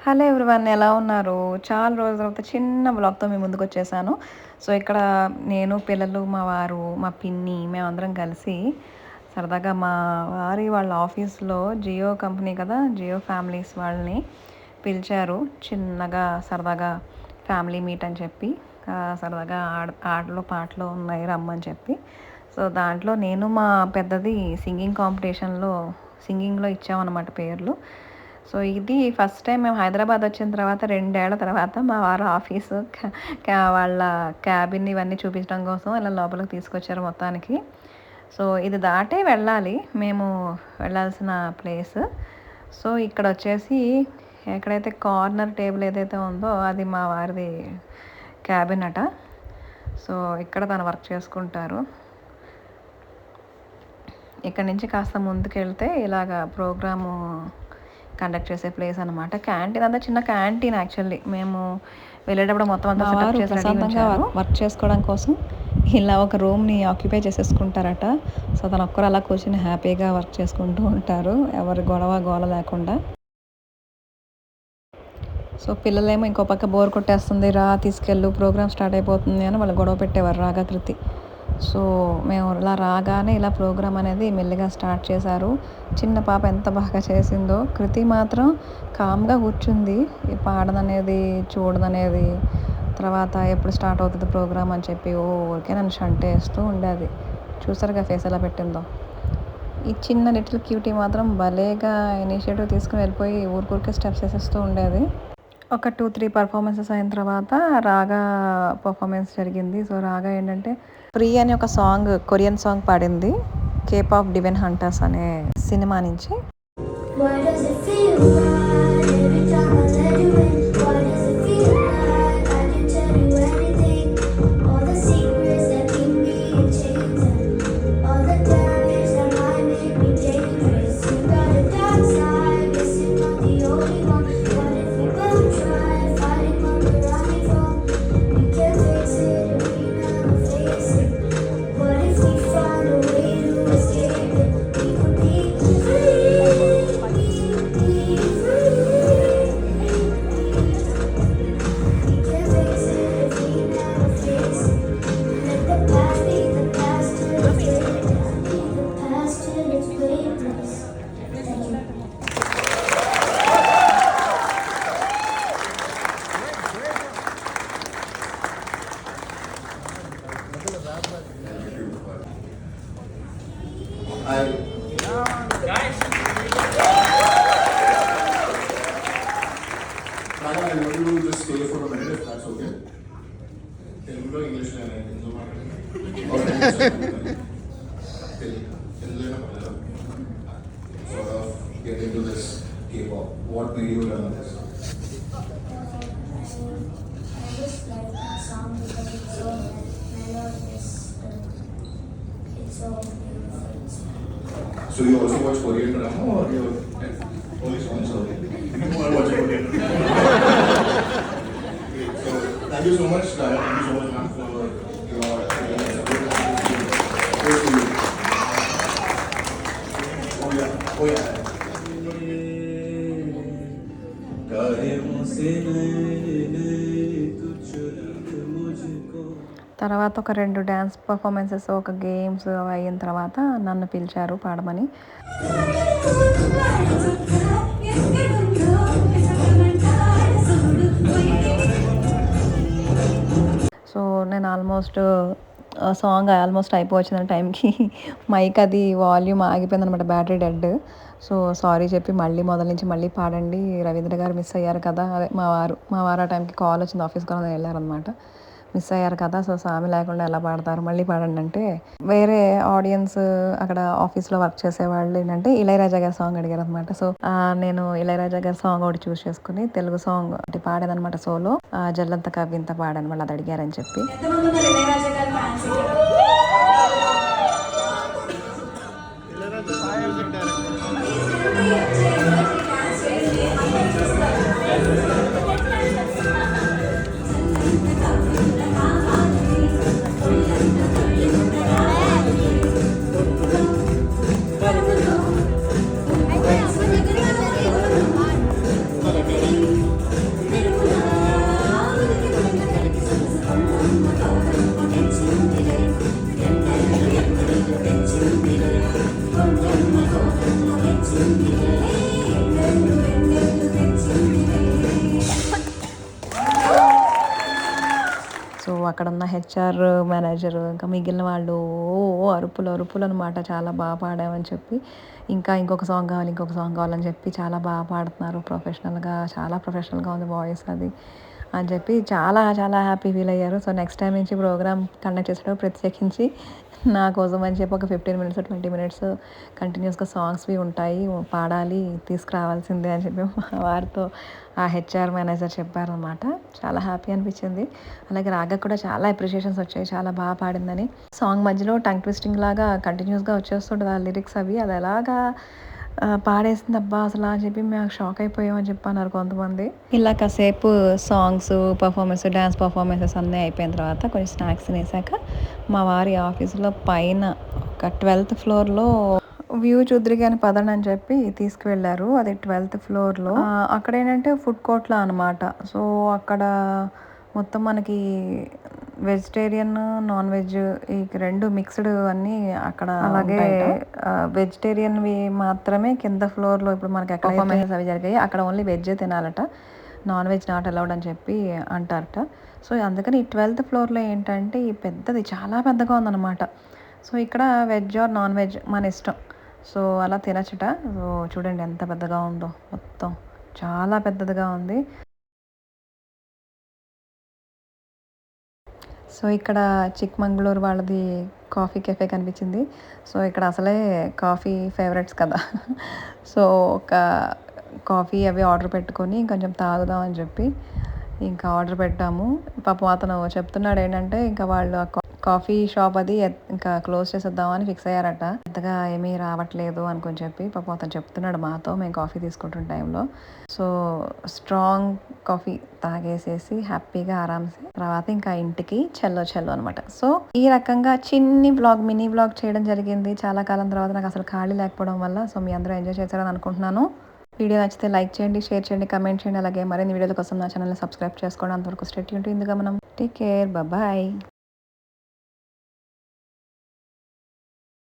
Hello everyone, ఎలా ఉన్నారు? చాలా రోజుల తర్వాత చిన్న వ్లాగ్‌తో మీ ముందుకొచ్చేసాను. సో, ఇక్కడ నేను, పిల్లలు, మా వారు, మా పిన్ని మేమందరం కలిసి సరదాగా మా వారి వాళ్ళ ఆఫీస్‌లో జియో కంపెనీ కదా! జియో ఫ్యామిలీస్ వాళ్ళని పిలిచారు. చిన్నగా సరదాగా ఫ్యామిలీ మీట్ అని చెప్పి సరదాగా ఆటలు, పాటలు ఉన్నాయి రమ్మని చెప్పి. సో, దాంట్లో నేను మా పెద్దది సింగింగ్‌లో ఇచ్చామన్నమాట పేర్లు. సో, ఇది ఫస్ట్ టైం మేము హైదరాబాద్ వచ్చిన తర్వాత 2 ఏళ్ల తర్వాత మా వారు ఆఫీసు వాళ్ళ క్యాబిన్ ఇవన్నీ చూపించడం కోసం ఇలా లోపలికి తీసుకొచ్చారు మొత్తానికి. సో, ఇది దాటే వెళ్ళాలి మేము వెళ్ళాల్సిన ప్లేస్. సో, ఇక్కడొచ్చేసి ఎక్కడైతే కార్నర్ టేబుల్ ఏదైతే ఉందో అది మా వారిది క్యాబిన్ అట. సో, ఇక్కడ తను వర్క్ చేసుకుంటారు. ఇక్కడ నుంచి కాస్త ముందుకెళ్తే ఇలాగ ప్రోగ్రాము కండక్ట్ చేసే ప్లేస్ అనమాట. క్యాంటీన్ అంతా చిన్న క్యాంటీన్ యాక్చువల్లీ. మేము వెళ్ళేటప్పుడు మొత్తం అంతా సెటప్ చేసి ప్రశాంతంగా వర్క్ చేసుకోవడం కోసం ఇలా ఒక రూమ్ని ఆక్యుపై చేసేసుకుంటారట. సో, తను ఒక్కరు అలా కూర్చొని హ్యాపీగా వర్క్ చేసుకుంటూ ఉంటారు, ఎవరి గోల లేకుండా. సో, పిల్లలేమో ఇంకో పక్క బోర్ కొట్టేస్తుంది, రా తీసుకెళ్ళు ప్రోగ్రామ్ స్టార్ట్ అయిపోతుంది అని వాళ్ళు గొడవ పెట్టేవారు రాగా కృతి. సో, మేము ఇలా రాగానే ఇలా ప్రోగ్రామ్ అనేది మెల్లిగా స్టార్ట్ చేశారు. చిన్న పాప ఎంత బాగా చేసిందో, కృతి మాత్రం కామ్గా కూర్చుంది. పాడదనేది చూడదనేది, తర్వాత ఎప్పుడు స్టార్ట్ అవుతుంది ప్రోగ్రామ్ అని చెప్పి ఊరికే నన్ను షంటేస్తూ ఉండేది. చూసారుగా ఫేస్ ఎలా పెట్టిందో. ఈ చిన్న లిటిల్ క్యూటీ మాత్రం భలేగా ఇనిషియేటివ్ తీసుకుని వెళ్ళిపోయి ఊరికే స్టెప్స్ వేసేస్తూ ఉండేది. ఒక 2-3 పర్ఫార్మెన్సెస్ అయిన తర్వాత రాగా పర్ఫార్మెన్స్ జరిగింది. సో, రాగా ఏంటంటే ప్రీ అని ఒక సాంగ్, కొరియన్ సాంగ్ పాడింది, కేప్ ఆఫ్ డివైన్ హంటర్స్ అనే సినిమా నుంచి. Get into this K-pop. What made you learn this? I just like that song because it's so melodious. It's so beautiful. So you also watch Korean drama or you only songs only? You want to watch Korean drama? So thank you so much, Daya. Thank you so much, ma'am, for your support. Oh yeah. తర్వాత ఒక 2 dance performances, ఒక games అయిన తర్వాత నన్ను పిలిచారు పాడమని. So, నేను song almost అయిపోవచ్చిన టైంకి mic అది వాల్యూమ్ ఆగిపోయింది అనమాట, బ్యాటరీ డెడ్. సో, సారీ చెప్పి మళ్ళీ మొదల నుంచి మళ్ళీ పాడండి, రవీంద్ర గారు మిస్ అయ్యారు కదా, అదే మా వారు ఆ టైంకి కాల్ వచ్చింది, ఆఫీస్ కూడా వెళ్ళారనమాట, మిస్ అయ్యారు కదా, సో సామి లేకుండా ఎలా పాడతారు, మళ్ళీ పాడండి అంటే వేరే ఆడియన్స్ అక్కడ ఆఫీస్లో వర్క్ చేసేవాళ్ళు ఏంటంటే ఇళయరాజా గారి సాంగ్ అడిగారు అనమాట. సో, నేను ఇళయరాజా గారి సాంగ్ ఒకటి చూస్ చేసుకుని తెలుగు సాంగ్ ఒకటి పాడానమాట, సోలో జల్లంత కవ్వింత పాడాను, వాళ్ళు అది అడిగారని చెప్పి. అక్కడున్న హెచ్ఆర్ మేనేజర్ ఇంకా మిగిలిన వాళ్ళు అరుపులు అనమాట. చాలా బాగా పాడామని చెప్పి, ఇంకొక సాంగ్ కావాలని చెప్పి చాలా బాగా పాడుతున్నారు చాలా ప్రొఫెషనల్గా ఉంది వాయిస్ అది అని చెప్పి చాలా చాలా హ్యాపీ ఫీల్ అయ్యారు. సో నెక్స్ట్ టైం నుంచి ప్రోగ్రామ్ కండక్ట్ చేసేటప్పుడు ప్రత్యేకించి నా కోసం అని చెప్పి ఒక 15 మినిట్స్ 20 మినిట్స్ కంటిన్యూస్గా సాంగ్స్వి ఉంటాయి, పాడాలి, తీసుకురావాల్సిందే అని చెప్పి మా వారితో ఆ హెచ్ఆర్ మేనేజర్ చెప్పారనమాట. చాలా హ్యాపీ అనిపించింది. అలాగే రాగా కూడా చాలా అప్రిషియేషన్స్ వచ్చాయి, చాలా బాగా పాడిందని. సాంగ్ మధ్యలో టంగ్ ట్విస్టింగ్ లాగా కంటిన్యూస్గా వచ్చేస్తుంటుంది ఆ లిరిక్స్ అవి, అది ఎలాగా పాడేసింది అబ్బా అసలు అని చెప్పి మేము షాక్ అయిపోయామని చెప్పి అన్నారు కొంతమంది. ఇలా కాసేపు సాంగ్స్ పర్ఫార్మెన్స్, డ్యాన్స్ పర్ఫార్మెన్సెస్ అన్నీ అయిపోయిన తర్వాత కొంచెం స్నాక్స్ తినేసాక మా వారి ఆఫీసులో పైన ఒక 12th ఫ్లోర్లో వ్యూ చూద్దరికి అని పదండి అని చెప్పి తీసుకువెళ్ళారు. అది 12th ఫ్లోర్లో. అక్కడ ఏంటంటే ఫుడ్ కోర్ట్లా అనమాట. సో అక్కడ మొత్తం మనకి వెజిటేరియన్ నాన్ వెజ్ ఈ రెండు మిక్స్డ్ అన్నీ అక్కడ. అలాగే వెజిటేరియన్వి మాత్రమే కింద ఫ్లోర్లో ఇప్పుడు మనకి ఎక్కడ పర్ఫార్మెన్సెస్ అవి జరిగాయి అక్కడ ఓన్లీ వెజ్జే తినాలట, నాన్ వెజ్ నాట్ అలౌడ్ అని చెప్పి అంటారట. సో అందుకని ఈ 12th ఫ్లోర్లో ఏంటంటే ఈ పెద్దది చాలా పెద్దగా ఉందన్నమాట. సో ఇక్కడ వెజ్ ఆర్ నాన్ వెజ్ మన ఇష్టం. సో అలా తినచ్చుట. సో చూడండి ఎంత పెద్దగా ఉందో, మొత్తం చాలా పెద్దదిగా ఉంది. సో ఇక్కడ చిక్మంగళూరు వాళ్ళది కాఫీ కెఫే కనిపించింది. సో ఇక్కడ అసలే కాఫీ ఫేవరెట్స్ కదా. సో ఒక కాఫీ అవి ఆర్డర్ పెట్టుకొని కొంచెం తాగుదాం అని చెప్పి ఇంకా ఆర్డర్ పెట్టాము. పాపం అతను చెప్తున్నాడు ఏంటంటే ఇంకా వాళ్ళు కాఫీ షాప్ అది ఇంకా క్లోజ్ చేసేద్దామని ఫిక్స్ అయ్యారట. పెద్దగా ఏమీ రావట్లేదు అనుకొని చెప్పి పాపం అతను చెప్తున్నాడు మాతో, మేము కాఫీ తీసుకుంటున్న టైంలో. సో స్ట్రాంగ్ కాఫీ తాగేసేసి హ్యాపీగా ఆరామ్సే తర్వాత ఇంకా ఇంటికి చెల్లో అనమాట. సో ఈ రకంగా మినీ బ్లాగ్ చేయడం జరిగింది చాలా కాలం తర్వాత, నాకు అసలు ఖాళీ లేకపోవడం వల్ల. సో మీ అందరూ ఎంజాయ్ చేశారని అనుకుంటున్నాను. వీడియో నచ్చితే లైక్ చేయండి, షేర్ చేయండి, కమెంట్ చేయండి. అలాగే మరిన్ని వీడియోల కోసం నా ఛానల్ని సబ్స్క్రైబ్ చేసుకోండి. అంతవరకు స్టే ట్యూన్డ్. ఇందుగా మనం టేక్ కేర్, బాయ్.